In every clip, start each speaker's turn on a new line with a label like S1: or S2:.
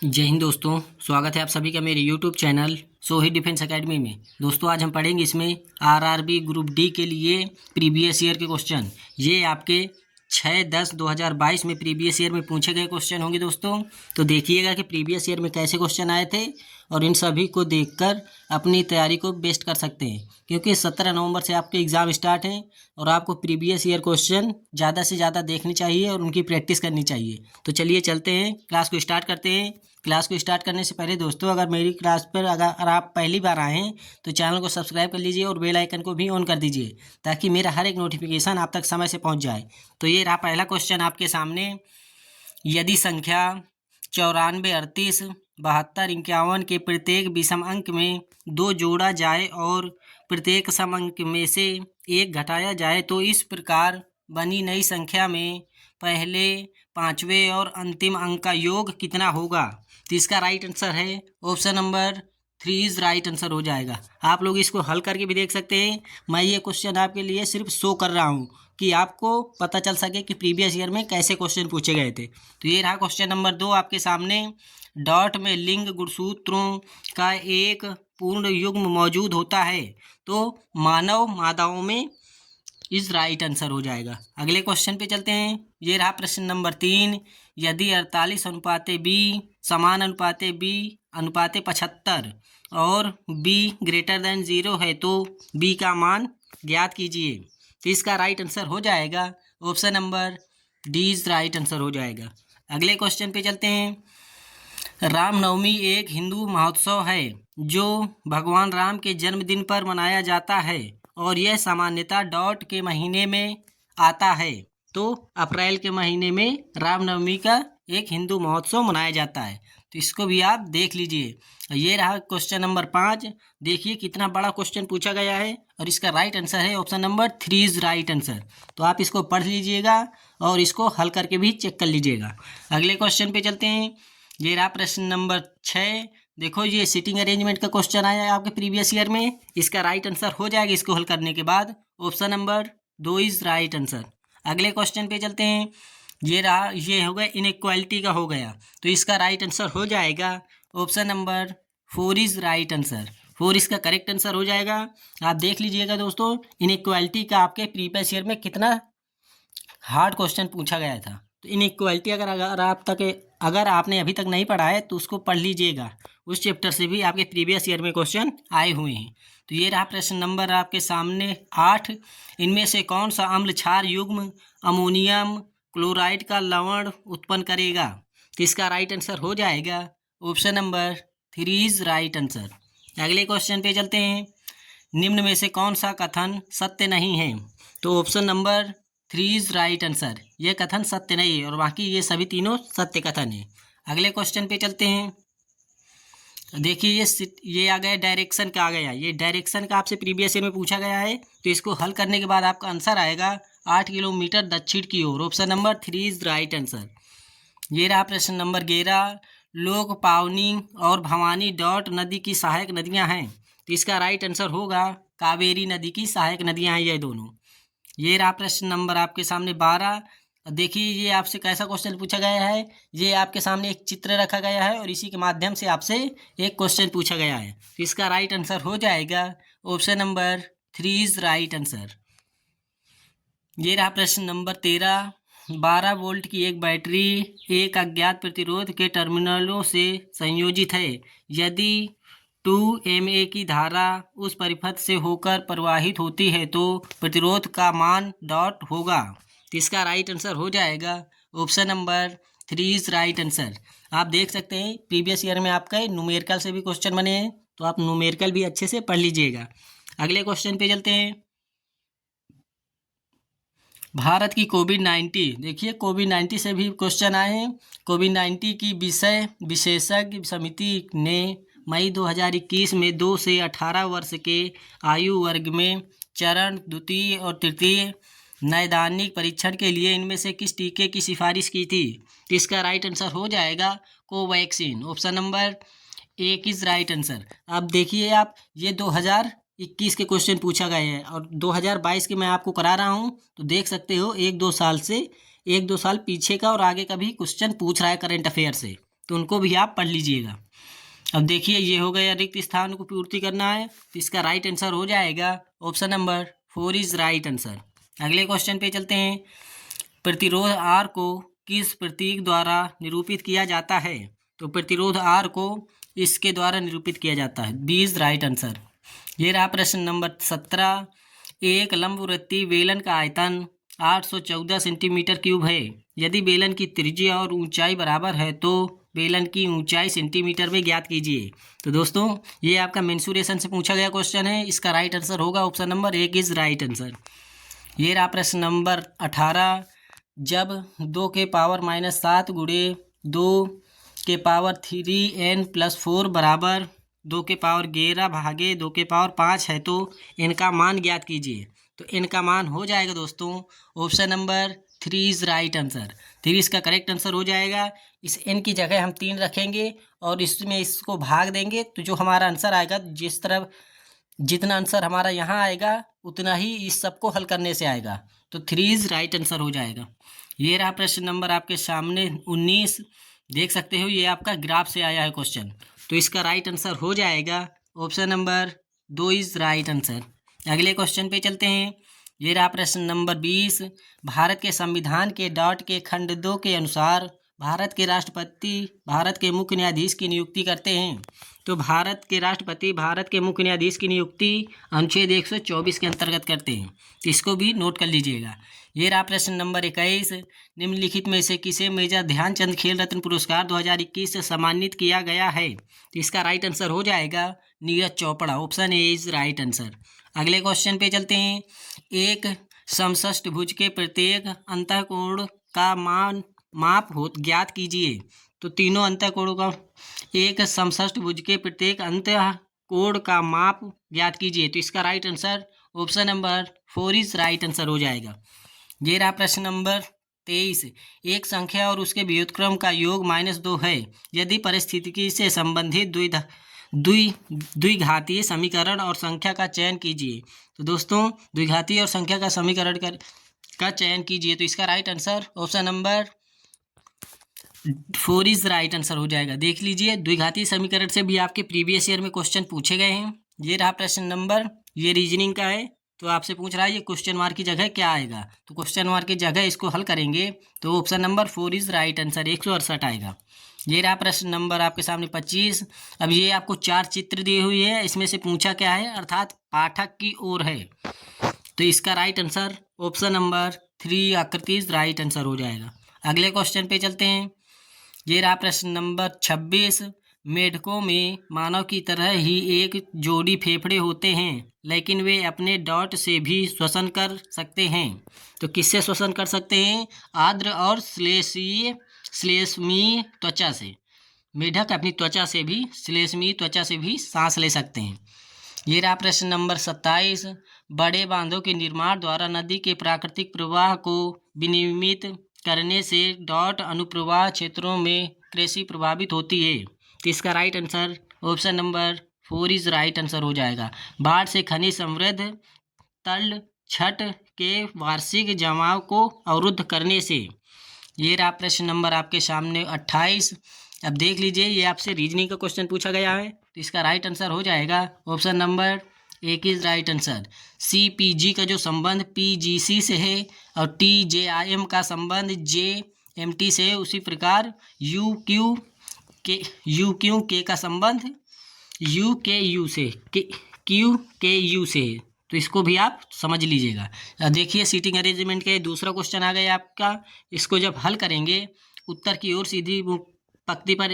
S1: जय हिंद दोस्तों। स्वागत है आप सभी का मेरे YouTube channel Sohit defence academy में। दोस्तों आज हम पढ़ेंगे इसमें आरआरबी ग्रुप डी के लिए प्रीवियस ईयर के क्वेश्चन। ये आपके 6/10/2022 में प्रीवियस ईयर में पूछे गए क्वेश्चन होंगे दोस्तों। तो देखिएगा कि प्रीवियस ईयर में कैसे क्वेश्चन आए थे और इन सभी को देखकर अपनी तैयारी को बेस्ट कर सकते हैं, क्योंकि 17 नवंबर से आपके एग्ज़ाम स्टार्ट हैं और आपको प्रीवियस ईयर क्वेश्चन ज़्यादा से ज़्यादा देखने चाहिए और उनकी प्रैक्टिस करनी चाहिए। तो चलिए चलते हैं, क्लास को स्टार्ट करते हैं। क्लास को स्टार्ट करने से पहले दोस्तों, अगर मेरी क्लास पर अगर आप पहली बार आए हैं तो चैनल को सब्सक्राइब कर लीजिए और बेल आइकन को भी ऑन कर दीजिए, ताकि मेरा हर एक नोटिफिकेशन आप तक समय से पहुंच जाए। तो ये रहा पहला क्वेश्चन आपके सामने। यदि संख्या 94, 38, 72, 51 के प्रत्येक विषम अंक में 2 जोड़ा जाए और प्रत्येक सम अंक में से 1 घटाया जाए तो इस प्रकार बनी नई संख्या में पहले, पांचवें और अंतिम अंक का योग कितना होगा। तो इसका राइट आंसर है option number 3 is right answer हो जाएगा। आप लोग इसको हल करके भी देख सकते हैं। मैं ये क्वेश्चन आपके लिए सिर्फ शो कर रहा हूँ कि आपको पता चल सके कि प्रीवियस ईयर में कैसे क्वेश्चन पूछे गए थे। तो ये रहा क्वेश्चन नंबर 2 आपके सामने। डॉट में लिंग गुणसूत्रों का एक पूर्ण युग्म मौजूद होता है तो मानव मादाओं में इज राइट आंसर हो जाएगा। अगले क्वेश्चन पे चलते हैं। ये रहा प्रश्न नंबर 3। यदि 48:b समान अनुपाते b अनुपाते 75 और b ग्रेटर देन 0 है तो b का मान ज्ञात कीजिए। तो इसका राइट आंसर हो जाएगा option number D is right answer हो जाएगा। अगले क्वेश्चन पे चलते हैं। रामनवमी एक हिंदू महोत्सव है जो भगवान राम के जन्मदिन पर मनाया जाता है और यह सामान्यतः डॉट के महीने में आता है। तो अप्रैल के महीने में रामनवमी का एक हिंदू महोत्सव मनाया जाता है। तो इसको भी आप देख लीजिए। ये रहा क्वेश्चन नंबर 5। देखिए कितना बड़ा क्वेश्चन पूछा गया है और इसका राइट आंसर है option number 3 is right answer. तो आप इसको पढ़ लीजिएगा और इसको हल करके भी चेक कर लीजिएगा। अगले क्वेश्चन पे चलते हैं। ये रहा प्रश्न नंबर 6। देखो ये सीटिंग अरेंजमेंट का क्वेश्चन आया है आपके प्रीवियस ईयर में। इसका राइट आंसर हो जाएगा इसको हल करने के बाद option number 2 is right answer. अगले क्वेश्चन पे चलते हैं। ये रहा, ये हो गया इनइक्वालिटी का हो गया, तो इसका राइट आंसर हो जाएगा option number 4 is right answer. 4 इसका करेक्ट आंसर हो जाएगा। आप देख लीजिएगा दोस्तों, इनइक्वालिटी का आपके प्रीवियस ईयर में कितना हार्ड क्वेश्चन पूछा गया था। तो इनइक्वालिटी अगर आपने अभी तक नहीं पढ़ा है तो उसको पढ़ लीजिएगा। उस चैप्टर से भी आपके प्रीवियस ईयर में क्वेश्चन आए हुए हैं। तो ये रहा प्रश्न नंबर आपके सामने 8। इनमें से कौन सा अम्ल क्षार युग्म अमोनियम क्लोराइड का लवण उत्पन्न करेगा। तो इसका राइट आंसर हो जाएगा option number 3 is right answer. अगले क्वेश्चन पे चलते हैं। निम्न में से कौन सा कथन सत्य नहीं है। तो option number 3 is right answer. यह कथन सत्य नहीं है और बाकी ये सभी तीनों सत्य कथन है। अगले क्वेश्चन पे चलते हैं। देखिए ये आ गया डायरेक्शन का आ गया। ये डायरेक्शन का आपसे प्रीवियस ईयर में पूछा गया है। तो इसको हल करने के बाद आपका आंसर आएगा 8 किलोमीटर दक्षिण की ओर। Option number 3 is right answer. ये रहा प्रश्न नंबर 11। लोक, पावनी और भवानी डॉट नदी की सहायक नदियां हैं। तो इसका राइट आंसर होगा कावेरी नदी की सहायक नदियां हैं ये दोनों। ये रहा प्रश्न नंबर आपके सामने 12। देखिए ये आपसे कैसा क्वेश्चन पूछा गया है। ये आपके सामने एक चित्र रखा गया है और इसी के माध्यम से आपसे एक क्वेश्चन पूछा गया है। तो इसका राइट आंसर हो जाएगा option number 3 is right answer. ये रहा प्रश्न नंबर 13। 12 वोल्ट की एक बैटरी एक अज्ञात प्रतिरोध के टर्मिनलों से संयोजित है। यदि 2 mA की धारा उस परिपथ से होकर प्रवाहित होती है तो प्रतिरोध का मान डॉट होगा। तो इसका राइट आंसर हो जाएगा option number 3 is right answer. आप देख सकते हैं प्रीवियस ईयर में आपका न्यूमेरिकल से भी क्वेश्चन बने हैं, तो आप न्यूमेरिकल भी अच्छे से पढ़ लीजिएगा। अगले क्वेश्चन पे चलते हैं। भारत की कोविड-19, देखिए कोविड-19 से भी क्वेश्चन आए हैं। कोविड-19 की विषय विशेषज्ञ समिति ने मई 2021 में 2 से 18 वर्ष के आयु वर्ग में चरण 2 और 3 नैदानिक परीक्षण के लिए इनमें से किस टीके की सिफारिश की थी। तो इसका राइट आंसर हो जाएगा Covaxin. Option number 1 is right answer. अब देखिए आप, ये 2021 के क्वेश्चन पूछा गए हैं और 2022 के मैं आपको करा रहा हूँ। तो देख सकते हो 1-2 साल से 1-2 साल पीछे का और आगे का भी क्वेश्चन पूछ रहा है करंट अफेयर से। तो उनको भी आप पढ़ लीजिएगा। अब देखिए ये हो गया रिक्त स्थान को पूर्ति करना है, तो इसका राइट आंसर हो जाएगा option number 4 is right answer. अगले क्वेश्चन पे चलते हैं। प्रतिरोध R को किस प्रतीक द्वारा निरूपित किया जाता है? तो प्रतिरोध R को इसके द्वारा निरूपित किया जाता है, बी इज राइट आंसर। ये रहा प्रश्न नंबर 17। एक लंबवृत्तीय बेलन का आयतन 814 सेंटीमीटर क्यूब है। यदि बेलन की त्रिज्या और ऊंचाई बराबर है तो बेलन की ऊंचाई सेंटीमीटर में ज्ञात कीजिए। तो दोस्तों ये आपका मेंसुरेशन से पूछा गया क्वेश्चन है, इसका राइट आंसर होगा option number 1 is right answer. ये रहा प्रश्न नंबर 18। जब 2 के पावर -7 गुणे 2 के पावर 3n+4 बराबर 2 के पावर 11 भागे 2 के पावर 5 है तो इनका मान ज्ञात कीजिए। तो इनका मान हो जाएगा दोस्तों option number 3 is right answer. 3 इसका करेक्ट आंसर हो जाएगा। इस n की जगह हम 3 रखेंगे और इसमें इसको भाग देंगे, तो जो हमारा आंसर आएगा, जिस तरह जितना आंसर हमारा यहाँ आएगा उतना ही इस सबको हल करने से आएगा, तो 3 इज राइट आंसर हो जाएगा। ये रहा प्रश्न नंबर आपके सामने 19। देख सकते हो ये आपका ग्राफ से आया है क्वेश्चन, तो इसका राइट आंसर हो जाएगा option number 2 is right answer. अगले क्वेश्चन पे चलते हैं। ये रहा प्रश्न नंबर 20। भारत के संविधान के डॉट के खंड 2 के अनुसार भारत के राष्ट्रपति भारत के मुख्य न्यायाधीश की नियुक्ति करते हैं। तो भारत के राष्ट्रपति भारत के मुख्य न्यायाधीश की नियुक्ति अनुच्छेद 124 के अंतर्गत करते हैं, तो इसको भी नोट कर लीजिएगा। ये रहा प्रश्न नंबर 21। निम्नलिखित में से किसे मेजर ध्यानचंद खेल रत्न पुरस्कार 2021 से सम्मानित किया गया है? तो इसका राइट आंसर हो जाएगा Neeraj Chopra, option A is right answer. अगले क्वेश्चन पे चलते हैं। एक समषष्टभुज के प्रत्येक अंतःकोण का माप ज्ञात कीजिए। तो तीनों अंतःकोणों का एक समषष्टभुज के प्रत्येक अंतःकोण का माप ज्ञात कीजिए। तो इसका right answer option number 4 is right answer हो जाएगा। ये रहा प्रश्न नंबर 23। एक संख्या और उसके व्युत्क्रम का योग -2 है। यदि परिस्थिति से संबंधित द्विघातीय समीकरण और संख्या का चयन कीजिए। तो दोस्तों द्विघातीय और संख्या का समीकरण का चयन कीजिए। तो इसका right answer option number 4 is right answer हो जाएगा। देख लीजिए द्विघातीय समीकरण से भी आपके प्रीवियस ईयर में क्वेश्चन पूछे गए हैं। ये रहा प्रश्न नंबर, ये रीजनिंग का है, तो आपसे पूछ रहा है ये क्वेश्चन मार्क की जगह क्या आएगा। तो क्वेश्चन मार्क की जगह इसको हल करेंगे तो option number 4 is right answer 168 आएगा। ये रहा प्रश्न नंबर आपके सामने 25। अब ये आपको 4 चित्र दिए हुए है, इसमें से पूछा क्या है, अर्थात पाठक की ओर है। तो इसका राइट आंसर ऑप्शन नंबर 3 आकृति इज राइट आंसर हो जाएगा। अगले क्वेश्चन पे चलते हैं। ये रहा प्रश्न नंबर 26। मेढकों में मानव की तरह ही एक जोड़ी फेफड़े होते हैं, लेकिन वे अपने डॉट से भी श्वसन कर सकते हैं। तो किससे श्वसन कर सकते हैं? आर्द्र और श्लेष्मीय त्वचा से। मेढक अपनी त्वचा से भी, श्लेष्मीय त्वचा से भी सांस ले सकते हैं। ये रहा प्रश्न नंबर 27। बड़े बांधों के निर्माण द्वारा नदी के प्राकृतिक प्रवाह को विनियमित करने से डॉट अनुप्रवाह क्षेत्रों में कृषि प्रभावित होती है। तो इसका right answer option number 4 is right answer हो जाएगा। बाढ़ से खनिज समृद्ध तल छठ के वार्षिक जमाव को अवरुद्ध करने से। ये रहा प्रश्न नंबर आपके सामने 28। अब देख लीजिए ये आपसे रीजनिंग का क्वेश्चन पूछा गया है, तो इसका राइट आंसर हो जाएगा option number 1 is right answer. CPG का जो संबंध PGC से है और TJIM का संबंध JMT से है, उसी प्रकार UQK का संबंध UKU से QKU से है। तो इसको भी आप समझ लीजिएगा। देखिए सीटिंग अरेंजमेंट के दूसरा क्वेश्चन आ गया आपका। इसको जब हल करेंगे, उत्तर की ओर सीधी पंक्ति पर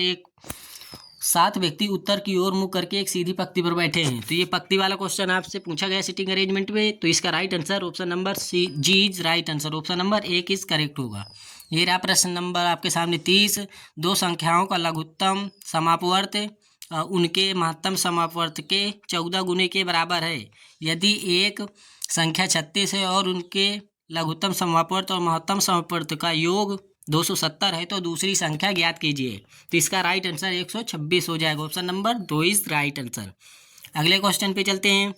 S1: 7 व्यक्ति उत्तर की ओर मुख करके एक सीधी पंक्ति पर बैठे हैं। तो ये पंक्ति वाला क्वेश्चन आपसे पूछा गया सीटिंग अरेंजमेंट में। तो इसका right answer option number G is right answer. Option number 1 is correct होगा। ये रहा प्रश्न नंबर आपके सामने 30। दो संख्याओं का लघुत्तम समापवर्त उनके महत्तम समापवर्त के 14 गुने के बराबर है। यदि एक संख्या 36 है और उनके लघुत्तम समापवर्त और महत्तम समापवर्त का योग 270 है तो दूसरी संख्या ज्ञात कीजिए। तो इसका राइट आंसर 126 हो जाएगा। Option number 2 is right answer. अगले क्वेश्चन पे चलते हैं।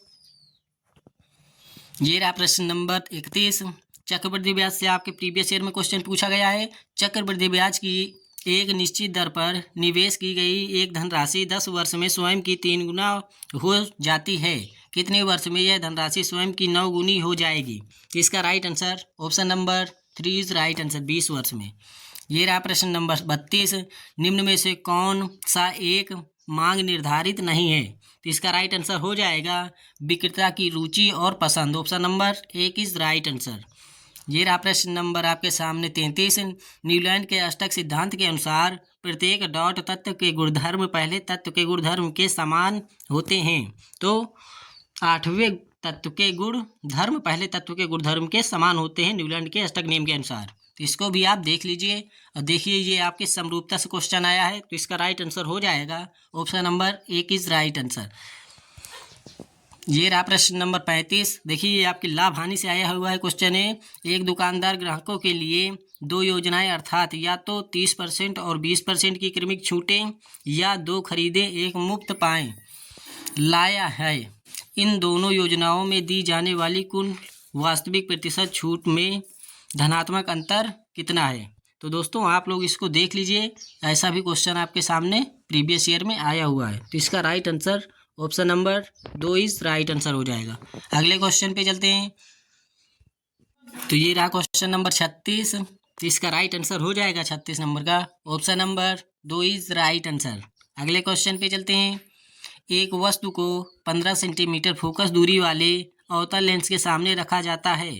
S1: ये रहा प्रश्न नंबर 31। चक्रवृद्धि ब्याज से आपके प्रीवियस ईयर में क्वेश्चन पूछा गया है। चक्रवृद्धि ब्याज की एक निश्चित दर पर निवेश की गई एक धनराशि 10 वर्ष में स्वयं की 3 गुना हो जाती है, कितने वर्ष में यह धनराशि स्वयं की 9 गुनी हो जाएगी? इसका right answer option number 3 is right answer, 20 वर्ष में। ये रहा प्रश्न नंबर 32। निम्न में से कौन सा एक मांग निर्धारित नहीं है? तो इसका राइट आंसर हो जाएगा विक्रेता की रुचि और पसंद, option number 1 is right answer. ये रहा प्रश्न नंबर आपके सामने 33। न्यूलैंड के अष्टक सिद्धांत के अनुसार प्रत्येक डॉट तत्व के गुणधर्म पहले तत्व के गुणधर्म के समान होते हैं, तो 8वें तत्व के गुणधर्म पहले तत्व के गुणधर्म के समान होते हैं न्यूलैंड के अष्टक नियम के अनुसार। तो इसको भी आप देख लीजिए और देखिए ये आपके समरूपता से क्वेश्चन आया है, तो इसका राइट आंसर हो जाएगा option number 1 is right answer. ये रहा प्रश्न नंबर 35। देखिए ये आपकी लाभ हानि से आया हुआ है क्वेश्चन है। एक दुकानदार ग्राहकों के लिए 2 योजनाएं अर्थात या तो 30% और 20% की क्रमिक छूटें या 2 खरीदे 1 मुफ्त पाएँ लाया है। इन दोनों योजनाओं में दी जाने वाली कुल वास्तविक प्रतिशत छूट में धनात्मक अंतर कितना है? तो दोस्तों आप लोग इसको देख लीजिए, ऐसा भी क्वेश्चन आपके सामने प्रीवियस ईयर में आया हुआ है, तो इसका right answer option number 2 is right answer हो जाएगा। अगले क्वेश्चन पे चलते हैं। तो ये रहा क्वेश्चन नंबर 36, तो इसका राइट आंसर हो जाएगा 36 नंबर का option number 2 is right answer. अगले क्वेश्चन पे चलते हैं। एक वस्तु को 15 सेंटीमीटर फोकस दूरी वाले अवतल लेंस के सामने रखा जाता है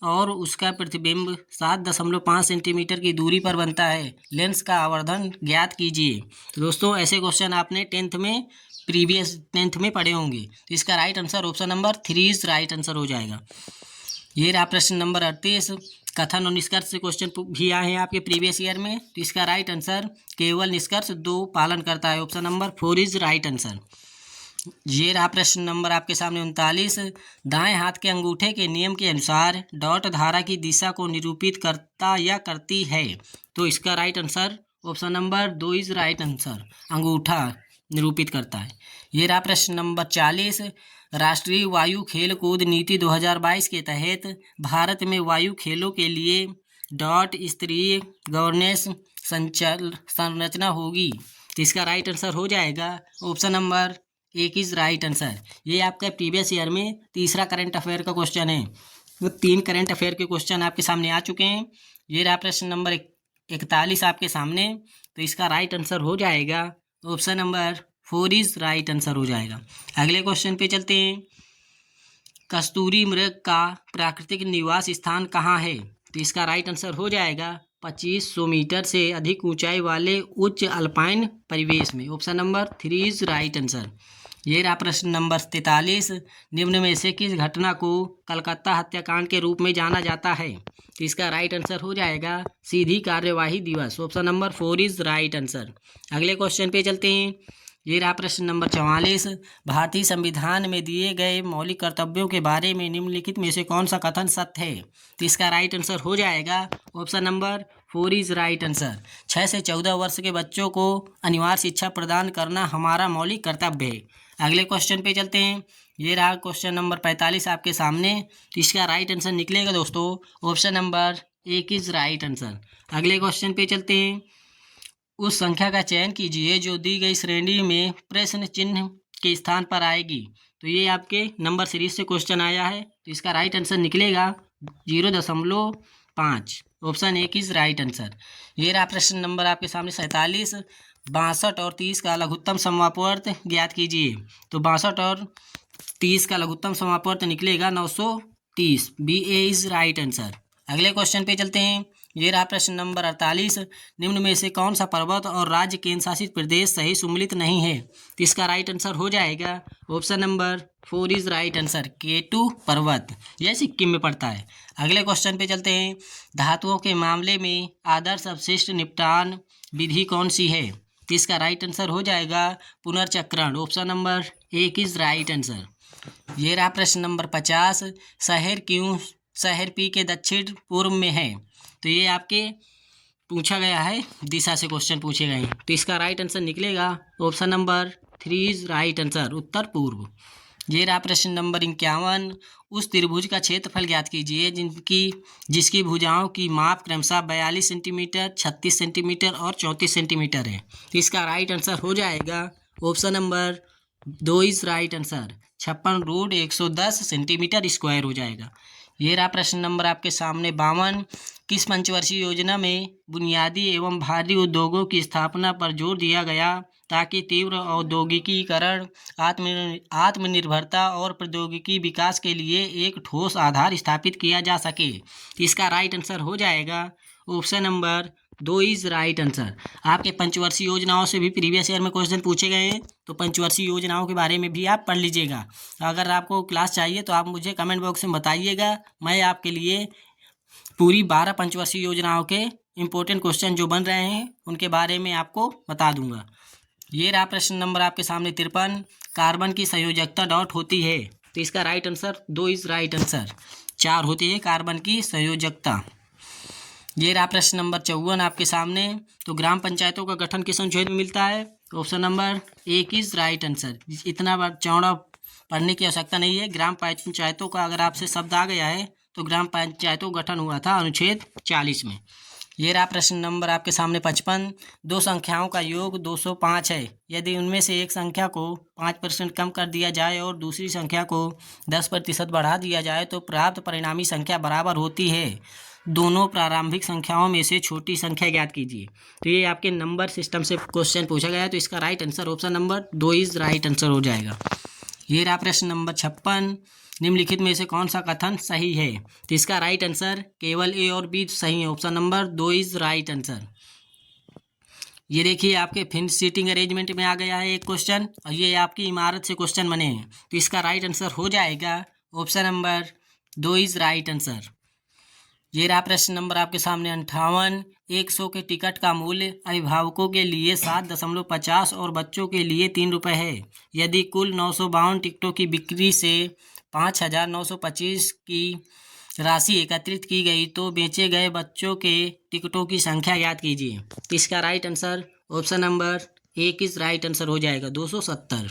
S1: और उसका प्रतिबिंब 7.5 सेंटीमीटर की दूरी पर बनता है। लेंस का आवर्धन ज्ञात कीजिए। तो दोस्तों ऐसे क्वेश्चन आपने टेंथ में पढ़े होंगे, तो इसका right answer option number 3 is right answer हो जाएगा। ये रहा प्रश्न नंबर 38। कथन और निष्कर्ष से क्वेश्चन भी आए हैं आपके प्रीवियस ईयर में, तो इसका राइट आंसर केवल निष्कर्ष 2 पालन करता है, option number 4 is right answer. ये रहा प्रश्न नंबर आपके सामने 39। दाएं हाथ के अंगूठे के नियम के अनुसार डॉट धारा की दिशा को निरूपित करता या करती है, तो इसका right answer option number 2 is right answer, अंगूठा निरूपित करता है। ये रहा प्रश्न नंबर 40। राष्ट्रीय वायु खेल कूद नीति 2022 के तहत भारत में वायु खेलों के लिए डॉट स्तरीय गवर्नेंस संरचना होगी, तो इसका राइट आंसर हो जाएगा option number 1 is right answer. ये आपका प्रीवियस ईयर में तीसरा करंट अफेयर का क्वेश्चन है, वो 3 करंट अफेयर के क्वेश्चन आपके सामने आ चुके हैं। ये रहा प्रश्न नंबर 41 आपके सामने, तो इसका राइट आंसर हो जाएगा option number 4 is right answer हो जाएगा। अगले क्वेश्चन पे चलते हैं। कस्तूरी मृग का प्राकृतिक निवास स्थान कहाँ है? तो इसका राइट आंसर हो जाएगा 2500 मीटर से अधिक ऊंचाई वाले उच्च अल्पाइन परिवेश में, option number 3 is right answer. ये रहा प्रश्न नंबर 43। निम्न में से किस घटना को कलकत्ता हत्याकांड के रूप में जाना जाता है? तो इसका राइट आंसर हो जाएगा सीधी कार्यवाही दिवस, option number 4 is right answer. अगले क्वेश्चन पे चलते हैं। ये रहा प्रश्न नंबर 44। भारतीय संविधान में दिए गए मौलिक कर्तव्यों के बारे में निम्नलिखित में से कौन सा कथन सत्य है? तो इसका राइट आंसर हो जाएगा option number 4 is right answer. 6 से 14 वर्ष के बच्चों को अनिवार्य शिक्षा प्रदान करना हमारा मौलिक कर्तव्य है। अगले क्वेश्चन पे चलते हैं। ये रहा क्वेश्चन नंबर 45 आपके सामने, तो इसका राइट आंसर निकलेगा दोस्तों option number 1 is right answer. अगले क्वेश्चन पे चलते हैं। उस संख्या का चयन कीजिए जो दी गई श्रेणी में प्रश्न चिन्ह के स्थान पर आएगी। तो ये आपके नंबर सीरीज से क्वेश्चन आया है, तो इसका राइट आंसर निकलेगा 0.5, ऑप्शन 1 इज राइट आंसर। ये रहा प्रश्न नंबर आपके सामने 47। 62 और 30 का लघुत्तम समापवर्त ज्ञात कीजिए। तो 62 और 30 का लघुत्तम समापवर्त निकलेगा 930, B A is right answer. अगले क्वेश्चन पे चलते हैं। ये रहा प्रश्न नंबर 48। निम्न में से कौन सा पर्वत और राज्य केंद्र शासित प्रदेश सही सम्मिलित नहीं है? तो इसका राइट आंसर हो जाएगा option number 4 is right answer, K2 पर्वत, यह सिक्किम में पड़ता है। अगले क्वेश्चन पे चलते हैं। धातुओं के मामले में आदर्श अपशिष्ट निपटान विधि कौन सी है? तो इसका राइट आंसर हो जाएगा पुनर्चक्रण, option number 1 is right answer. ये रहा प्रश्न नंबर 50। शहर क्यों शहर पी के दक्षिण पूर्व में है? तो ये आपके पूछा गया है, दिशा से क्वेश्चन पूछे गए हैं, तो इसका राइट आंसर निकलेगा option number 3 is right answer, उत्तर पूर्व। ये रहा प्रश्न नंबर 51। उस त्रिभुज का क्षेत्रफल ज्ञात कीजिए जिसकी भुजाओं की माप क्रमशः 42 सेंटीमीटर, 36 सेंटीमीटर और 34 सेंटीमीटर है। तो इसका राइट आंसर हो जाएगा option number 2 is right answer. 56√110 centimetre square हो जाएगा। ये रहा प्रश्न नंबर आपके सामने 52। किस पंचवर्षीय योजना में बुनियादी एवं भारी उद्योगों की स्थापना पर जोर दिया गया ताकि तीव्र औद्योगिकीकरण, आत्मनिर्भरता और प्रौद्योगिकी विकास के लिए एक ठोस आधार स्थापित किया जा सके? इसका राइट आंसर हो जाएगा option number 2 is right answer. आपके पंचवर्षीय योजनाओं से भी प्रीवियस ईयर में क्वेश्चन पूछे गए हैं, तो पंचवर्षीय योजनाओं के बारे में भी आप पढ़ लीजिएगा। अगर आपको क्लास चाहिए तो आप मुझे कमेंट बॉक्स में बताइएगा, मैं आपके लिए पूरी 12 पंचवर्षीय योजनाओं के इम्पोर्टेंट क्वेश्चन जो बन रहे हैं उनके बारे में आपको बता दूंगा। ये रहा प्रश्न नंबर आपके सामने 53। कार्बन की संयोजकता डॉट होती है? तो इसका right answer 2 is right answer. 4 होती है कार्बन की संयोजकता। ये रहा प्रश्न नंबर 54 आपके सामने। तो ग्राम पंचायतों का गठन किस अनुच्छेद में मिलता है? Option number 1 is right answer. इतना चौड़ा पढ़ने की आवश्यकता नहीं है। ग्राम पंचायतों का अगर आपसे शब्द आ गया है तो ग्राम पंचायतों का गठन हुआ था अनुच्छेद 40 में। ये रहा प्रश्न नंबर आपके सामने 55। दो संख्याओं का योग 205 है। यदि उनमें से एक संख्या को 5% कम कर दिया जाए और दूसरी संख्या को 10% बढ़ा दिया जाए तो प्राप्त परिणामी संख्या बराबर होती है। दोनों प्रारंभिक संख्याओं में से छोटी संख्या ज्ञात कीजिए। तो ये आपके नंबर सिस्टम से क्वेश्चन पूछा गया है, तो इसका right answer option number 2 is right answer हो जाएगा। ये रहा प्रश्न नंबर 56। निम्नलिखित में से कौन सा कथन सही है? तो इसका राइट आंसर केवल ए और बी सही है। Option number 2 is right answer. ये देखिए आपके फिन सीटिंग अरेंजमेंट में आ गया है एक क्वेश्चन, और ये आपकी इमारत से क्वेश्चन बने हैं, तो इसका राइट आंसर हो जाएगा option number 2 is right answer. ये रहा प्रश्न नंबर आपके सामने 58। 100 के टिकट का मूल्य अभिभावकों के लिए 7.50 और बच्चों के लिए 3 रुपये है। यदि कुल 952 टिकटों की बिक्री से 5,925 की राशि एकत्रित की गई तो बेचे गए बच्चों के टिकटों की संख्या ज्ञात कीजिए। तो इसका right answer option number 1 is right answer हो जाएगा 270।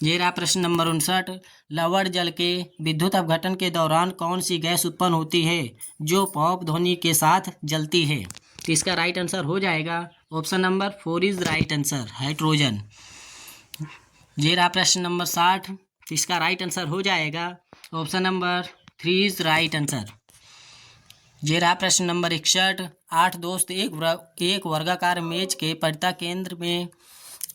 S1: ये रहा प्रश्न नंबर 59। लवण जल के विद्युत अपघटन के दौरान कौन सी गैस उत्पन्न होती है जो पॉप ध्वनि के साथ जलती है? तो इसका राइट आंसर हो जाएगा option number 4 is right answer, hydrogen. ये रहा प्रश्न नंबर 60। तो इसका राइट आंसर हो जाएगा option number 3 is right answer. ये रहा प्रश्न नंबर 61। 8 दोस्त एक वर्गाकार मेज के पड़ता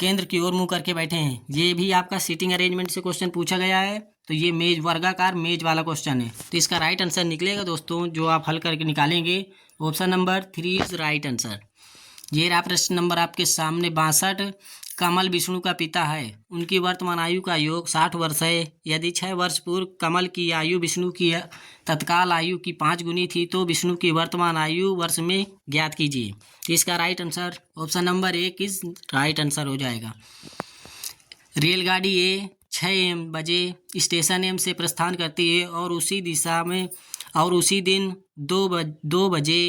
S1: केंद्र की ओर मुंह करके बैठे हैं। ये भी आपका सीटिंग अरेंजमेंट से क्वेश्चन पूछा गया है, तो ये मेज वर्गाकार मेज वाला क्वेश्चन है। तो इसका राइट आंसर निकलेगा दोस्तों, जो आप हल करके निकालेंगे, option number 3 is right answer. ये रहा प्रश्न नंबर आपके सामने 62। कमल विष्णु का पिता है। उनकी वर्तमान आयु का योग 60 वर्ष है। यदि 6 वर्ष पूर्व कमल की आयु विष्णु की तत्काल आयु की 5 गुनी थी तो विष्णु की वर्तमान आयु वर्ष में ज्ञात कीजिए। तो इसका right answer option number 1 is right answer हो जाएगा। रेलगाड़ी ए 6 बजे स्टेशन एम से प्रस्थान करती है और उसी दिशा में और उसी दिन 2 बजे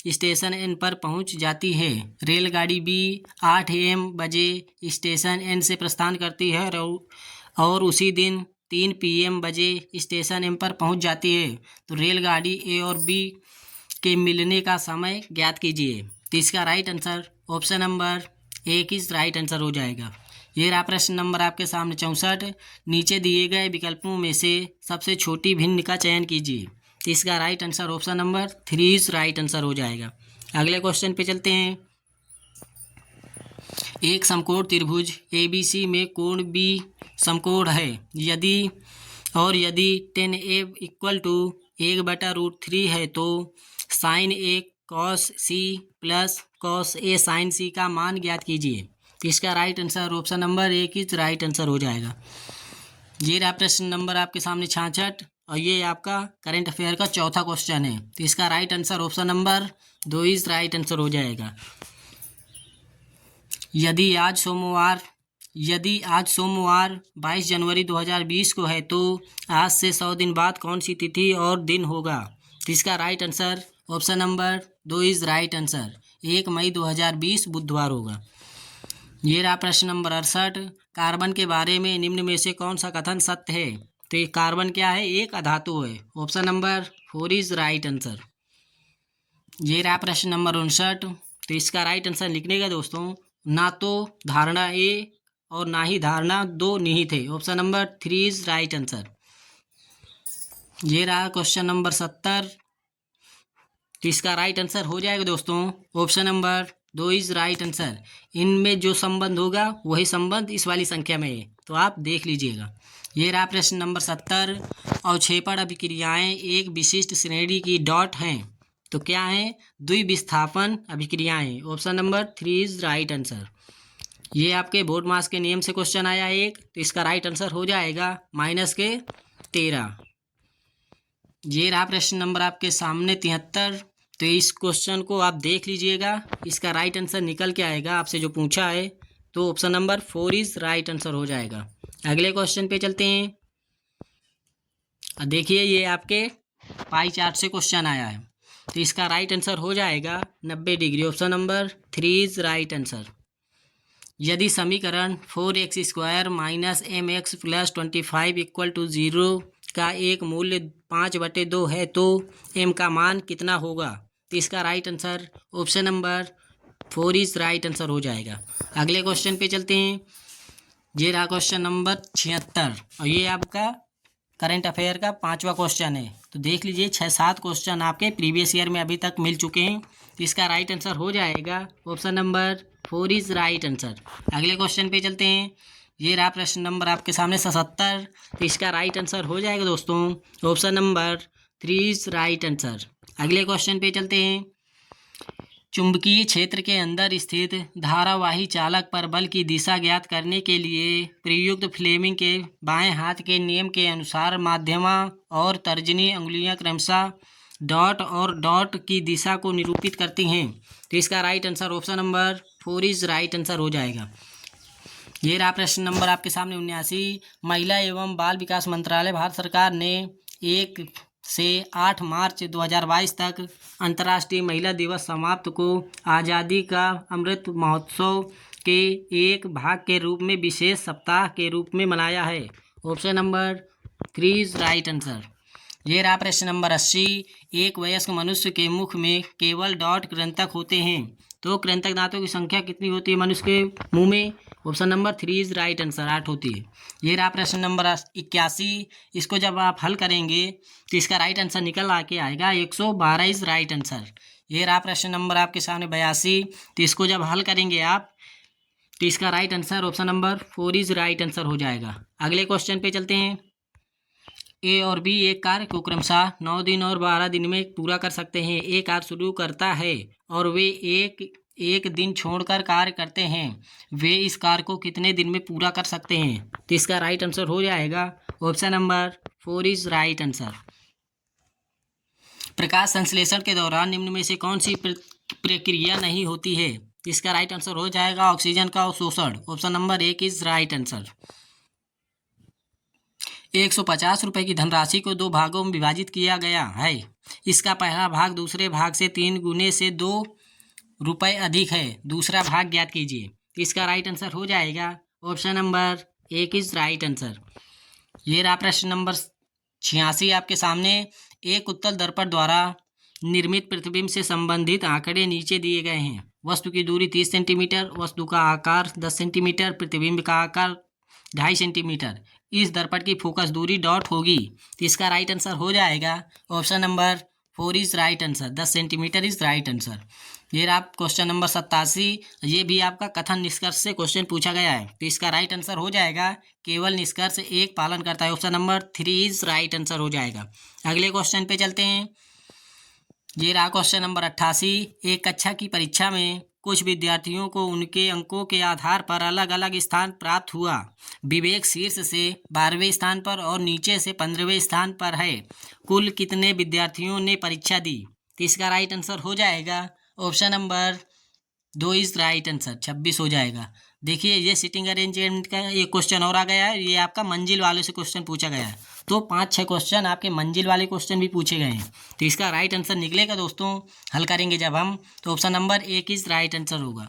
S1: स्टेशन एन पर पहुंच जाती है। रेलगाड़ी बी 8 बजे स्टेशन एन से प्रस्थान करती है और उसी दिन 3 PM बजे स्टेशन एम पर पहुंच जाती है। तो रेलगाड़ी ए और बी के मिलने का समय ज्ञात कीजिए। तो इसका right answer option number 1 is right answer हो जाएगा। ये रहा प्रश्न नंबर आपके सामने 64। नीचे दिए गए विकल्पों में से सबसे छोटी भिन्न का चयन कीजिए। तो इसका right answer option number 3 is right answer हो जाएगा। अगले क्वेश्चन पे चलते हैं। एक समकोण त्रिभुज ABC में कोण B समकोण है। यदि 10A = 1/√3 है तो sin A cos C plus cos A sin C का मान ज्ञात कीजिए। तो इसका right answer option number 1 is right answer हो जाएगा। ये रहा प्रश्न नंबर आपके सामने 66, और ये आपका करंट अफेयर का चौथा क्वेश्चन है। तो इसका right answer option number 2 is right answer हो जाएगा। यदि आज सोमवार 22 जनवरी 2020 को है तो आज से 100 दिन बाद कौन सी तिथि और दिन होगा? तो इसका right answer option number 2 is right answer, 1 मई 2020 बुधवार होगा। ये रहा प्रश्न नंबर 68। कार्बन के बारे में निम्न में से कौन सा कथन सत्य है? तो ये कार्बन क्या है? एक अधातु है। Option number 4 is right answer. ये रहा प्रश्न नंबर 59। तो इसका राइट आंसर लिखने का दोस्तों, ना तो धारणा ए और ना ही धारणा 2 निहित है। Option number 3 is right answer. ये रहा क्वेश्चन नंबर 70। तो इसका राइट आंसर हो जाएगा दोस्तों option number 2 is right answer. इनमें जो संबंध होगा वही संबंध इस वाली संख्या में है, तो आप देख लीजिएगा। ये रहा प्रश्न नंबर 70। अवक्षेपण अभिक्रियाएं एक विशिष्ट श्रेणी की डॉट हैं, तो क्या है? द्विविस्थापन अभिक्रियाएं। Option number 3 is right answer. ये आपके बोर्ड मास के नियम से क्वेश्चन आया है एक, तो इसका राइट आंसर हो जाएगा -13। ये रहा प्रश्न नंबर आपके सामने 73। तो इस क्वेश्चन को आप देख लीजिएगा, इसका राइट आंसर निकल के आएगा आपसे जो पूछा है, तो option number 4 is right answer हो जाएगा। अगले क्वेश्चन पे चलते हैं। देखिए ये आपके पाई चार्ट से क्वेश्चन आया है, तो इसका राइट आंसर हो जाएगा 90 degree. Option number 3 is right answer. यदि समीकरण 4x² - mx + 25 = 0 का एक मूल्य 5/2 है, तो m का मान कितना होगा? तो इसका right answer option number 4 is right answer हो जाएगा। अगले क्वेश्चन पे चलते हैं। ये रहा क्वेश्चन नंबर 76 और ये आपका करंट अफेयर का 5वां क्वेश्चन है। तो देख लीजिए 6-7 क्वेश्चन आपके प्रीवियस ईयर में अभी तक मिल चुके हैं, तो इसका राइट आंसर हो जाएगा option number 4 is right answer. अगले क्वेश्चन पे चलते हैं। ये रहा प्रश्न नंबर आपके सामने 77। तो इसका राइट आंसर हो जाएगा दोस्तों option number 3 is right answer. अगले क्वेश्चन पे चलते हैं। चुंबकीय क्षेत्र के अंदर स्थित धारावाही चालक पर बल की दिशा ज्ञात करने के लिए प्रयुक्त फ्लेमिंग के बाएं हाथ के नियम के अनुसार माध्यमा और तर्जनी अंगुलियां क्रमशः डॉट और डॉट की दिशा को निरूपित करती हैं, तो इसका right answer option number 4 is right answer हो जाएगा। ये रहा प्रश्न नंबर आपके सामने 79। महिला एवं बाल विकास मंत्रालय भारत सरकार ने 1 से 8 मार्च 2022 तक अंतर्राष्ट्रीय महिला दिवस समाप्त को आज़ादी का अमृत महोत्सव के एक भाग के रूप में विशेष सप्ताह के रूप में मनाया है। Option number 3 is right answer. ये रहा प्रश्न नंबर 80। एक वयस्क मनुष्य के मुख में केवल डॉट कृंतक होते हैं, तो कृंतक दांतों की संख्या कितनी होती है मनुष्य के मुंह में? Option number 3 is right answer, 8 होती है। ये रहा प्रश्न नंबर 81। इसको जब आप हल करेंगे तो इसका राइट आंसर निकल आके आएगा 112 इज राइट आंसर। ये रहा प्रश्न नंबर आपके सामने 82। तो इसको जब हल करेंगे आप तो इसका right answer option number 4 is right answer हो जाएगा। अगले क्वेश्चन पे चलते हैं। ए और बी एक कार्य को क्रमशः 9 दिन और 12 दिन में पूरा कर सकते हैं। ए कार्य शुरू करता है और वे एक दिन छोड़कर कार्य करते हैं, वे इस कार्य को कितने दिन में पूरा कर सकते हैं? तो इसका राइट आंसर हो जाएगा option number 4 is right answer. प्रकाश संश्लेषण के दौरान निम्न में से कौन सी प्रक्रिया नहीं होती है? इसका राइट आंसर हो जाएगा ऑक्सीजन का अवशोषण। Option number 1 is right answer. 150 रुपये की धनराशि को 2 भागों में विभाजित किया गया है। इसका पहला भाग दूसरे भाग से 3 गुने से 2 रुपये अधिक है। दूसरा भाग ज्ञात कीजिए। तो इसका राइट आंसर हो जाएगा option number 1 is right answer. ये रहा प्रश्न नंबर 86 आपके सामने। एक उत्तल दर्पण द्वारा निर्मित प्रतिबिंब से संबंधित आंकड़े नीचे दिए गए हैं। वस्तु की दूरी 30 सेंटीमीटर, वस्तु का आकार 10 सेंटीमीटर, प्रतिबिंब का आकार 2.5 सेंटीमीटर। इस दर्पण की फोकस दूरी डॉट होगी, तो इसका राइट आंसर हो जाएगा option number 4 is right answer. 10 centimetre is right answer. ये रहा क्वेश्चन नंबर 87। ये भी आपका कथन निष्कर्ष से क्वेश्चन पूछा गया है, तो इसका राइट आंसर हो जाएगा केवल निष्कर्ष एक पालन करता है। Option number 3 is right answer हो जाएगा। अगले क्वेश्चन पे चलते हैं। ये रहा क्वेश्चन नंबर 88। एक कक्षा की परीक्षा में कुछ विद्यार्थियों को उनके अंकों के आधार पर अलग अलग स्थान प्राप्त हुआ। विवेक शीर्ष से 12वें स्थान पर और नीचे से 15वें स्थान पर है। कुल कितने विद्यार्थियों ने परीक्षा दी? तो इसका राइट आंसर हो जाएगा option number 2 is right answer, 26 हो जाएगा। देखिए ये सिटिंग अरेंजमेंट का एक क्वेश्चन और आ गया है। ये आपका मंजिल वाले से क्वेश्चन पूछा गया है, तो 5-6 क्वेश्चन आपके मंजिल वाले क्वेश्चन भी पूछे गए हैं। तो इसका राइट आंसर निकलेगा दोस्तों, हल करेंगे जब हम, तो option number 1 is right answer होगा।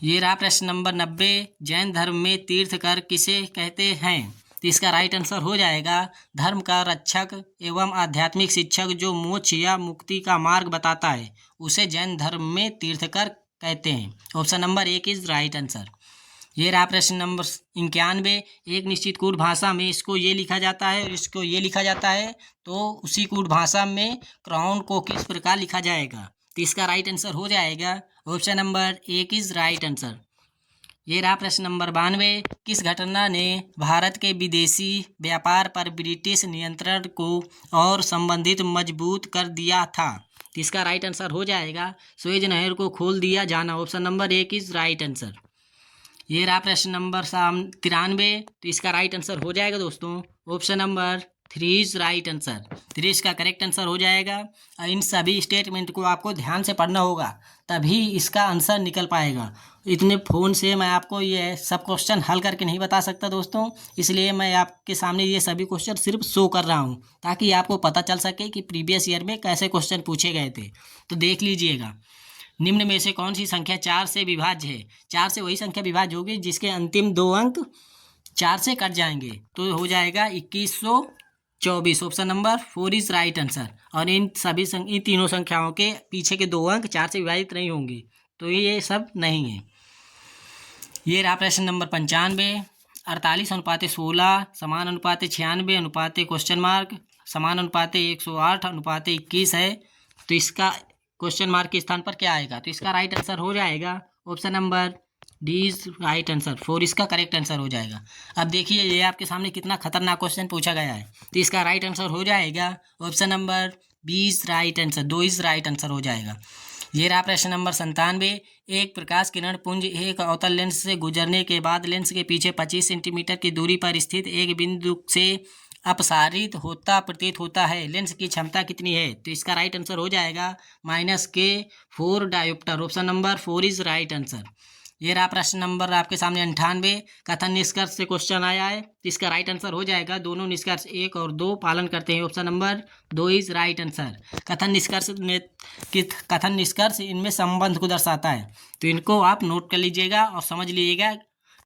S1: ये रहा प्रश्न नंबर 90। जैन धर्म में तीर्थकर किसे कहते हैं? तो इसका राइट आंसर हो जाएगा धर्म का रक्षक एवं आध्यात्मिक शिक्षक जो मोक्ष या मुक्ति का मार्ग बताता है, उसे जैन धर्म में तीर्थकर कहते हैं। Option number 1 is right answer. ये रहा प्रश्न नंबर 91। एक निश्चित कूट भाषा में इसको ये लिखा जाता है, इसको ये लिखा जाता है, तो उसी कूट भाषा में क्राउन को किस प्रकार लिखा जाएगा? तो इसका राइट आंसर हो जाएगा option number 1 is right answer. ये रहा प्रश्न नंबर 92। किस घटना ने भारत के विदेशी व्यापार पर ब्रिटिश नियंत्रण को और संबंधित मजबूत कर दिया था? तो इसका राइट आंसर हो जाएगा सुएज नहर को खोल दिया जाना। Option number 1 is right answer. ये रहा प्रश्न नंबर 93। तो इसका राइट आंसर हो जाएगा दोस्तों option number 3 is right answer. 3 इसका करेक्ट आंसर हो जाएगा। और इन सभी स्टेटमेंट को आपको ध्यान से पढ़ना होगा, तभी इसका आंसर निकल पाएगा। इतने फ़ोन से मैं आपको ये सब क्वेश्चन हल करके नहीं बता सकता दोस्तों, इसलिए मैं आपके सामने ये सभी क्वेश्चन सिर्फ शो कर रहा हूँ ताकि आपको पता चल सके कि प्रीवियस ईयर में कैसे क्वेश्चन पूछे गए थे। तो देख लीजिएगा, निम्न में से कौन सी संख्या 4 से विभाज्य है? 4 से वही संख्या विभाज्य होगी जिसके अंतिम 2 अंक 4 से कट जाएंगे, तो हो जाएगा 2124। Option number 4 is right answer. और इन तीनों संख्याओं के पीछे के 2 अंक 4 से विभाजित नहीं होंगे, तो ये सब नहीं है। ये रहा प्रश्न नंबर 95। 48:16 समान अनुपात 96 अनुपात क्वेश्चन मार्क समान अनुपात 108 अनुपात 21 है, तो इसका क्वेश्चन मार्क के स्थान पर क्या आएगा? तो इसका राइट आंसर हो जाएगा option number D is right answer. 4 इसका करेक्ट आंसर हो जाएगा। अब देखिए ये आपके सामने कितना खतरनाक क्वेश्चन पूछा गया है, तो इसका राइट आंसर हो जाएगा option number B is right answer. 2 is right answer हो जाएगा। ये रहा प्रश्न नंबर 97। एक प्रकाश किरण पुंज एक अवतल लेंस से गुजरने के बाद लेंस के पीछे 25 सेंटीमीटर की दूरी पर स्थित एक बिंदु से अपसारित होता प्रतीत होता है, लेंस की क्षमता कितनी है? तो इसका राइट आंसर हो जाएगा -K4 dioptre. Option number 4 is right answer. ये रहा प्रश्न नंबर आपके सामने 98। कथन निष्कर्ष से क्वेश्चन आया है, तो इसका राइट आंसर हो जाएगा दोनों निष्कर्ष 1 और 2 पालन करते हैं। Option number 2 is right answer. कथन निष्कर्ष इनमें संबंध को दर्शाता है, तो इनको आप नोट कर लीजिएगा और समझ लीजिएगा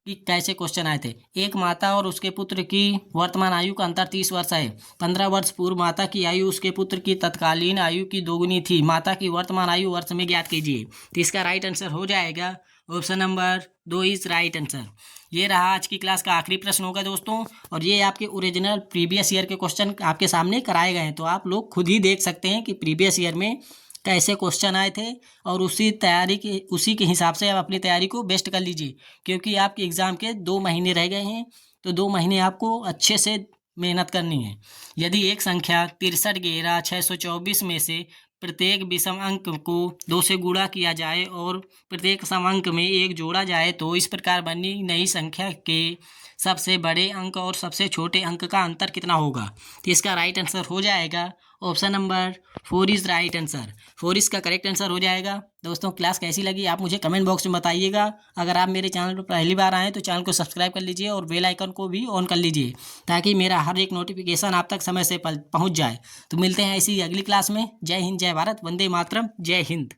S1: कि कैसे क्वेश्चन आए थे। एक माता और उसके पुत्र की वर्तमान आयु का अंतर 30 वर्ष है। 15 वर्ष पूर्व माता की आयु उसके पुत्र की तत्कालीन आयु की दोगुनी थी। माता की वर्तमान आयु वर्ष में ज्ञात कीजिए। तो इसका राइट आंसर हो जाएगा option number 2 is right answer. ये रहा आज की क्लास का आखिरी प्रश्न होगा दोस्तों, और ये आपके ओरिजिनल प्रीवियस ईयर के क्वेश्चन आपके सामने कराए गए हैं, तो आप लोग खुद ही देख सकते हैं कि प्रीवियस ईयर में कैसे क्वेश्चन आए थे, और उसी के हिसाब से आप अपनी तैयारी को बेस्ट कर लीजिए, क्योंकि आपके एग्ज़ाम के 2 महीने रह गए हैं, तो 2 महीने आपको अच्छे से मेहनत करनी है। यदि एक संख्या 63 घेरा 624 में से प्रत्येक विषम अंक को 2 से गुणा किया जाए और प्रत्येक सम अंक में 1 जोड़ा जाए, तो इस प्रकार बनी नई संख्या के सबसे बड़े अंक और सबसे छोटे अंक का अंतर कितना होगा? तो इसका राइट आंसर हो जाएगा option number 4 is right answer. 4 इसका करेक्ट आंसर हो जाएगा। दोस्तों क्लास कैसी लगी आप मुझे कमेंट बॉक्स में बताइएगा। अगर आप मेरे चैनल पर पहली बार आएँ तो चैनल को सब्सक्राइब कर लीजिए और बेल आइकन को भी ऑन कर लीजिए, ताकि मेरा हर एक नोटिफिकेशन आप तक समय से पहुंच जाए। तो मिलते हैं ऐसी अगली क्लास में। जय हिंद, जय भारत, वंदे मातरम, जय हिंद।